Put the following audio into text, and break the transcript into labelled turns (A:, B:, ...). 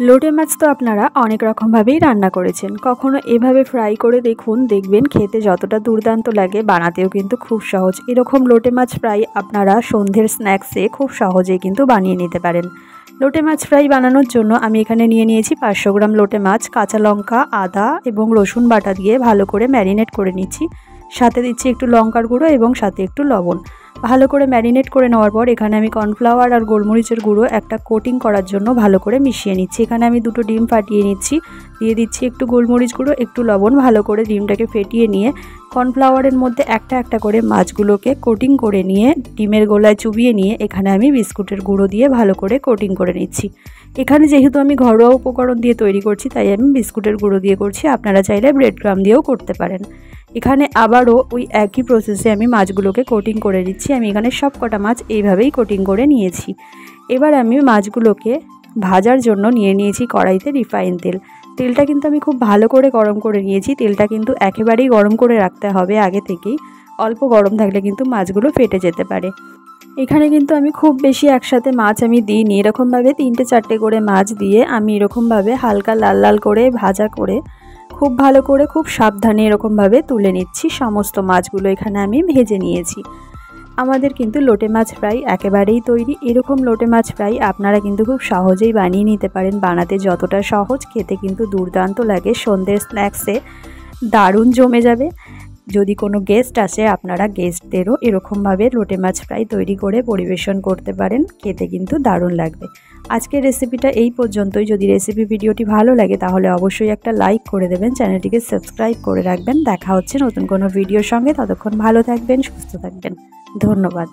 A: লোটে মাছ তো আপনারা অনেক রকমভাবেই রান্না করেছেন, কখনো এভাবে ফ্রাই করে দেখুন, দেখবেন খেতে যতটা দুর্দান্ত লাগে বানাতেও কিন্তু খুব সহজ। এরকম লোটে মাছ ফ্রাই আপনারা সন্ধ্যের স্ন্যাক্সে খুব সহজেই কিন্তু বানিয়ে নিতে পারেন। লোটে মাছ ফ্রাই বানানোর জন্য আমি এখানে নিয়ে নিয়েছি 500 গ্রাম লোটে মাছ। কাঁচা লঙ্কা, আদা এবং রসুন বাটা দিয়ে ভালো করে ম্যারিনেট করে নিচ্ছি। সাথে দিচ্ছি একটু লঙ্কার গুঁড়ো এবং সাথে একটু লবণ। ভালো করে ম্যারিনেট করে নেওয়ার পর এখানে আমি কর্নফ্লাওয়ার আর গোলমরিচের গুঁড়ো একটা কোটিং করার জন্য ভালো করে মিশিয়ে নিচ্ছি। এখানে আমি 2টো ডিম ফাটিয়ে নিচ্ছি, দিয়ে দিচ্ছি একটু গোলমরিচ গুঁড়ো, একটু লবণ। ভালো করে ডিমটাকে ফেটিয়ে নিয়ে কর্নফ্লাওয়ারের মধ্যে একটা একটা করে মাছগুলোকে কোটিং করে নিয়ে ডিমের গোলায় চুবিয়ে নিয়ে এখানে আমি বিস্কুটের গুঁড়ো দিয়ে ভালো করে কোটিং করে নিচ্ছি। এখানে যেহেতু আমি ঘরোয়া উপকরণ দিয়ে তৈরি করছি তাই আমি বিস্কুটের গুঁড়ো দিয়ে করছি, আপনারা চাইলে ব্রেড ক্রাম দিয়েও করতে পারেন। এখানে আবারও ওই একই প্রসেসে আমি মাছগুলোকে কোটিং করে দিচ্ছি। আমি এখানে সব কটা মাছ এইভাবেই কোটিং করে নিয়েছি। এবার আমি মাছগুলোকে ভাজার জন্য নিয়ে নিয়েছি কড়াইতে রিফাইন তেল। তেলটা কিন্তু আমি খুব ভালো করে গরম করে নিয়েছি। তেলটা কিন্তু একেবারেই গরম করে রাখতে হবে আগে থেকেই, অল্প গরম থাকলে কিন্তু মাছগুলো ফেটে যেতে পারে। এখানে কিন্তু আমি খুব বেশি একসাথে মাছ আমি দিইনি, এরকমভাবে 3-4টে করে মাছ দিয়ে আমি এরকমভাবে হালকা লাল লাল করে ভাজা করে খুব ভালো করে খুব সাবধানে এরকমভাবে তুলে নিচ্ছি। সমস্ত মাছগুলো এখানে আমি ভেজে নিয়েছি। আমাদের কিন্তু লোটে মাছ ফ্রাই একেবারেই তৈরি। এরকম লোটে মাছ ফ্রাই আপনারা কিন্তু খুব সহজেই বানিয়ে নিতে পারেন। বানাতে যতটা সহজ, খেতে কিন্তু দুর্দান্ত লাগে। সন্ধ্যের স্ন্যাক্সে দারুণ জমে যাবে। যদি কোনো গেস্ট আসে আপনারা গেস্টদেরও এরকমভাবে লোটে মাছ ফ্রাই তৈরি করে পরিবেশন করতে পারেন, খেতে কিন্তু দারুণ লাগবে। আজকের রেসিপিটা এই পর্যন্তই। যদি রেসিপি ভিডিওটি ভালো লাগে তাহলে অবশ্যই একটা লাইক করে দেবেন, চ্যানেলটিকে সাবস্ক্রাইব করে রাখবেন। দেখা হচ্ছে নতুন কোনো ভিডিওর সঙ্গে। ততক্ষণ ভালো থাকবেন, সুস্থ থাকবেন। ধন্যবাদ।